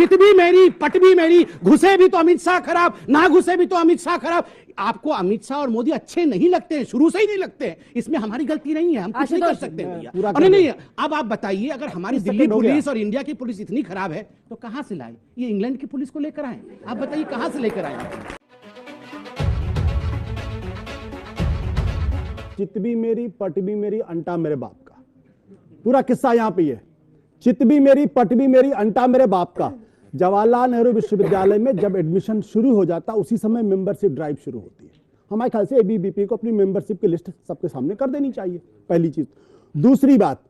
चित भी मेरी, पट भी मेरी, घुसे भी तो अमित शाह खराब, ना घुसे भी तो अमित शाह खराब। आपको अमित शाह और मोदी अच्छे नहीं लगते हैं, शुरू से ही नहीं लगते हैं, इसमें हमारी गलती नहीं है, हम कुछ नहीं कर सकते भैया। नहीं, अब आप बताइए, अगर हमारी दिल्ली पुलिस और इंडिया की पुलिस इतनी खराब है तो कहां से लाए? ये इंग्लैंड की पुलिस को लेकर आए? आप बताइए कहां से लेकर आए? चित भी मेरी, पट भी मेरी, अंटा मेरे बाप का। पूरा किस्सा यहां पे है। चित भी मेरी, पट भी मेरी, अंटा मेरे बाप का। जवाहरलाल नेहरू विश्वविद्यालय में जब एडमिशन शुरू हो जाता, उसी समय मेंबरशिप ड्राइव शुरू होती है। हमारे ख्याल से एबीवीपी को अपनी मेंबरशिप की लिस्ट सबके सामने कर देनी चाहिए, पहली चीज। दूसरी बात,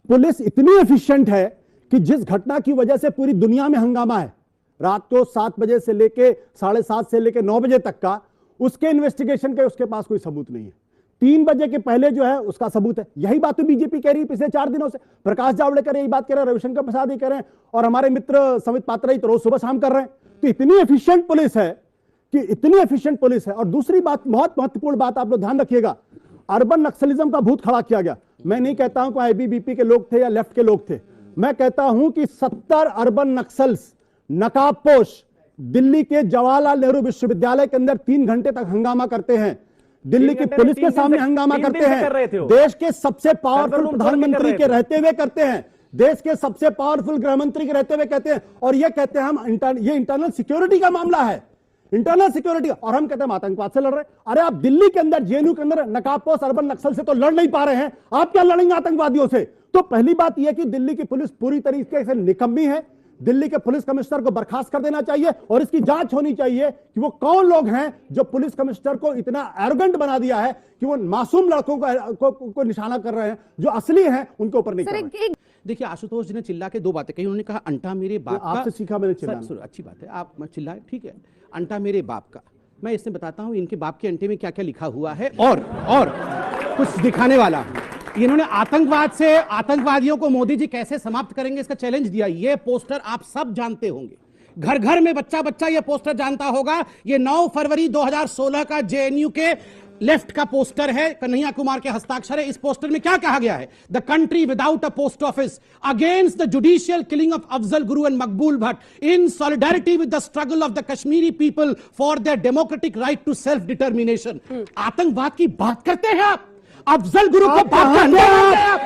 पुलिस इतनी एफिशिएंट है कि जिस घटना की वजह से पूरी दुनिया में हंगामा है, रात को 7 बजे से लेके 7:30 से लेके 9 बजे तक का, उसके इन्वेस्टिगेशन के उसके पास कोई सबूत नहीं है। 3 बजे के पहले जो है उसका सबूत है। यही बात तो बीजेपी कह रही है पिछले 4 दिनों से। प्रकाश जावड़ेकर यही बात कह रहे हैं, रविशंकर प्रसाद ही कह रहे हैं, और हमारे मित्र समित पात्रा ही तो रोज सुबह शाम कर रहे हैं। तो इतनी एफिशिएंट पुलिस है कि इतनी एफिशिएंट पुलिस है। और दूसरी बात, बहुत महत्वपूर्ण बात, आप लोग ध्यान रखिएगा, अर्बन नक्सलिज्म का भूत खड़ा किया गया। मैं नहीं कहता हूं कि आईबीवीपी के लोग थे या लेफ्ट के लोग थे, मैं कहता हूं कि 70 अर्बन नक्सल्स नकाबपोश दिल्ली के जवाहरलाल नेहरू विश्वविद्यालय के अंदर 3 घंटे तक हंगामा करते हैं, दिल्ली की पुलिस के सामने हंगामा करते हैं, देश के सबसे पावरफुल प्रधानमंत्री के रहते हुए करते हैं, देश के सबसे पावरफुल गृह मंत्री के रहते हुए कहते हैं, और ये कहते हैं हम ये इंटरनल सिक्योरिटी का मामला है, इंटरनल सिक्योरिटी, और हम कहते हैं आतंकवाद से लड़ रहे हैं। अरे आप दिल्ली के अंदर, जेएनयू के अंदर नकाबपोश अर्बन नक्सल से तो लड़ नहीं पा रहे हैं, आप क्या लड़ेंगे आतंकवादियों से? तो पहली बात यह कि दिल्ली की पुलिस पूरी तरीके से निकम्मी है। दिल्ली के पुलिस कमिश्नर को बर्खास्त कर देना चाहिए और इसकी जांच होनी चाहिए कि वो कौन लोग हैं जो पुलिस कमिश्नर को इतना एरोगेंट बना दिया है कि वो मासूम लड़कों को निशाना कर रहे हैं, जो असली हैं उनके ऊपर नहीं कर रहे हैं। देखिए, आशुतोष जी ने चिल्ला के 2 बातें कही। उन्होंने कहा अंटा मेरे बाप का। आपसे सीखा मैंने चिल्लाना। अच्छी बात है, आप चिल्लाए, ठीक है। अंटा मेरे बाप का, मैं इससे बताता हूं इनके बाप के अंटे में क्या क्या लिखा हुआ है, और कुछ दिखाने वाला। इन्होंने आतंकवाद से, आतंकवादियों को मोदी जी कैसे समाप्त करेंगे इसका चैलेंज दिया। ये पोस्टर आप सब जानते होंगे, घर घर में बच्चा बच्चा ये पोस्टर जानता होगा। ये 9 फरवरी 2016 का जेएनयू के लेफ्ट का पोस्टर है, कन्हैया कुमार के हस्ताक्षर है। इस पोस्टर में क्या कहा गया है? The country without a post office, against the judicial killing of Afzal Guru and Maqbool Bhat, in solidarity with the struggle of the Kashmiri people for their democratic right to self determination. आतंकवाद की बात करते हैं आप, अफजल गुरु को बात करते हैं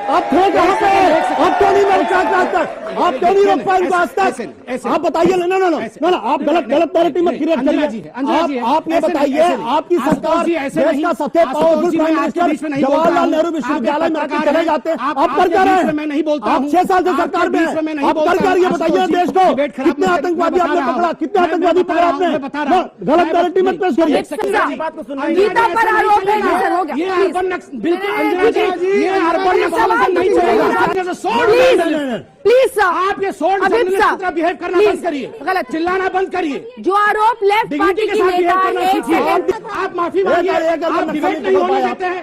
आप क्यों नहीं रोक पाएंगे? आप क्यों नहीं रोक पाएंगे आज तक? आप बताइए ना, ना आप गलत नैरेटिव मत क्रिएट करिए। आप ये बताइए, आपकी सरकार देश का सबसे powerful prime minister Jawaharlal Nehru विश्वविद्यालय में आकर चले जाते हैं, आप कर क्या रहे हैं? मैं नहीं बोलता हूं, आप 6 साल से सरकार में हैं, आप कर क्या रही है? बताइए देश को, कितने आतंकवादी आपने पकड़ा, कितने आतंकवादी पकड़ा आपने? गलत नैरेटिव मत पेश करिए। बिल्कुल अंजना जी, ये अर्बन नक्सलिज्म नहीं चलेगा। प्लीज सर, आप ये सोल्ड जर्नलिस्ट की तरह बिहेव करना बंद करिए, गलत चिल्लाना बंद करिए। जो आरोप लेफ्ट पार्टी के नेता है, आप माफी मांगिए, आप डिबेट नहीं होने देते हैं।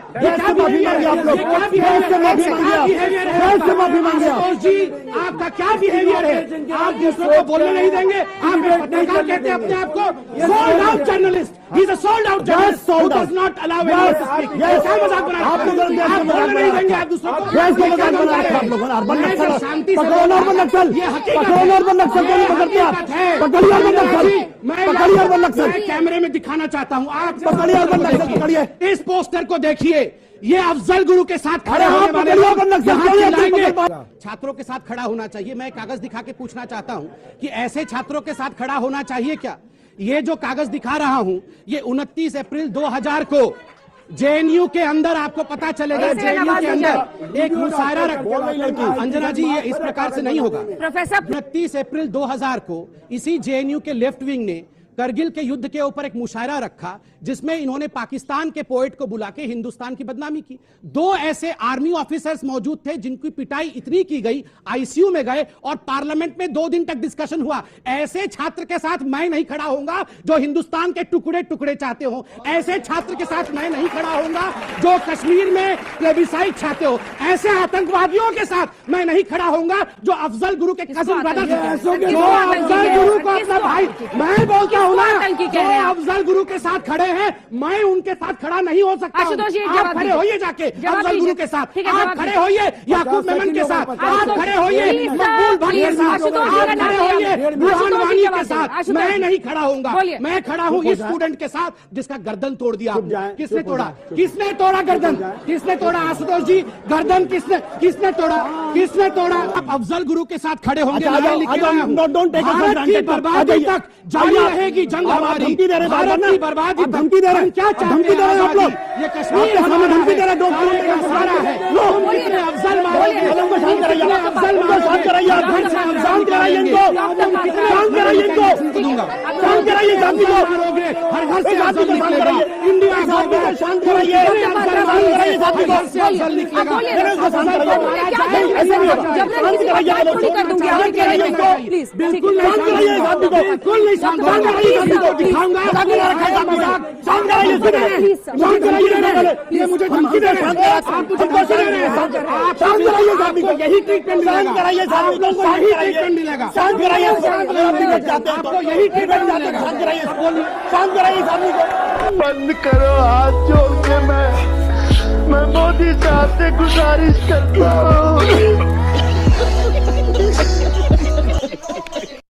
जी आपका क्या बिहेवियर है? आप दूसरों को बोलने नहीं देंगे, आप पत्रकार कहते हैं अपने आप को sold out journalist. He is a sold out journalist who does not allow anyone to speak. क्या मजाक बना रहे हैं? आप बोलने नहीं देंगे आप दूसरों को। मजाक बना रहे हैं आप लोग। अर्बन नक्सल, शांति से अर्बन नक्सल, ये हकीकत अर्बन नक्सल को नहीं पकड़ते आप। पकड़िए अर्बन नक्सल, पकड़िए अर्बन नक्सल। मैं कैमरे में दिखाना चाहता हूँ, आप पकड़िए अर्बन नक्सल, पकड़िए। इस पोस्टर को देखिए, ये अफजल गुरु के साथ खड़े होने वाले लोग छात्रों के साथ खड़ा होना चाहिए। मैं कागज दिखा के पूछना चाहता हूँ कि ऐसे छात्रों के साथ खड़ा होना चाहिए क्या? ये जो कागज दिखा रहा हूं, ये 29 अप्रैल 2000 को जेएनयू के अंदर आपको पता चलेगा, जेएनयू के अंदर एक मुशायरा रखा। अंजना जी, ये इस प्रकार से नहीं होगा। प्रोफेसर, 29 अप्रैल 2000 को इसी जेएनयू के लेफ्ट विंग ने करगिल के युद्ध के ऊपर एक मुशायरा रखा, जिसमें इन्होंने पाकिस्तान के पोएट को बुला के हिंदुस्तान की बदनामी की। 2 ऐसे आर्मी ऑफिसर्स मौजूद थे जिनकी पिटाई इतनी की गई, आईसीयू में गए और पार्लियामेंट में 2 दिन तक डिस्कशन हुआ। ऐसे छात्र के साथ मैं नहीं खड़ा होऊंगा जो हिंदुस्तान के टुकड़े टुकड़े चाहते हो। ऐसे छात्र के साथ मैं नहीं खड़ा होऊंगा जो कश्मीर में प्लेबिसाइट चाहते हो। ऐसे आतंकवादियों के साथ मैं नहीं खड़ा होऊंगा जो अफजल गुरु के कजिन ब्रदर, जो अफजल गुरु को अपना भाई, मैं बोलता हूँ ना, आतंकी जो कह रहे हैं आप। अफजल गुरु के साथ खड़े हैं, मैं उनके साथ खड़ा नहीं हो सकता हूँ। आशुतोष जी, आप जवाब खड़े दीजिए। होइए जाके जवाब अफजल दीजिए। गुरु के साथ, ठीक है, आप जवाब खड़े दीजिए। होइए याकूब मेमन के साथ, आप खड़े होइए प्लीज, मकबूल भट्ट के प्लीज, साथ, आशुतोष जी आप का नाम खड़े लिया होइए आपने। बुरहान आशुतोष जी वानी जवाब के दीजिए। साथ। आशुतोष मैं जी। नहीं खड़ा होऊंगा, बोलिए। मैं खड़ा हूँ इस स्टूडेंट के साथ जिसका गर्दन तोड़ दिया। चुप जाएं, किसने चुप हो तोड़ा? जाएं, चुप। किसने तोड़ा गर्दन? किसने तोड़ा? आशुतोष जी, गर्दन किसने तोड़ा? किसने तोड़ा? आप अफजल गुरु के साथ खड़े होंगे। अच्छा, आ जाओ, लिख के आ जाओ, आया हूं। don't take us for Bharat की granted, बर्बादी आ जाइए। तक जारी आप- रहेगी जंग आप हमारी। धमकी दे रहे हैं बार-बार भारत ना? की बर्बादी आप तक धमकी दे रहे हैं। हम क्या आप चाहते धमकी दे रहे हैं आप आजादी? लोग। ये कश्मीर आपके सामने हमारा धमकी दे रहे हैं, don't सारे का सारा है। लो, तुम कितने अफजल मारोगे? बोलिए, को शांत कराइए, कितने अफजल इनको शांत मारोगे? कराइए, आप घर से अफजल शांत कराइए इनको, तुम कितने शांत कराइए इनको, दूंगा। शांत कराइए शांति को, मारोगे, हर घर से शांति अफजल को शांत निकलेगा। कराइए, इंडिया शांति को आजाद है। शांत कराइए, शांत कराइए शांति को, हर घर से अफजल निकलेगा। मेरे को शांत कराइए, शांत कराइए इसको, बिल्कुल नहीं शांत कराइए शांति को, बिल्कुल नहीं शांत शांत कराइए शांति को, दिखाऊंगा। शांत कराइए शांत कराइए, ये मुझे धमकी दे रहे हैं। आप मुझे धमकी दे रहे हैं। शांत कराइए शांति को, यही ट्रीटमेंट शांत कराइए शांति को, शांत ट्रीटमेंट मिलेगा। शांत कराइए, आपको यही ट्रीटमेंट मिलेगा। शांत कराइए, शांत कराइए शांति को। बंद करो, हाथ जोड़ के मैं मोदी साहब से गुजारिश करता हूँ।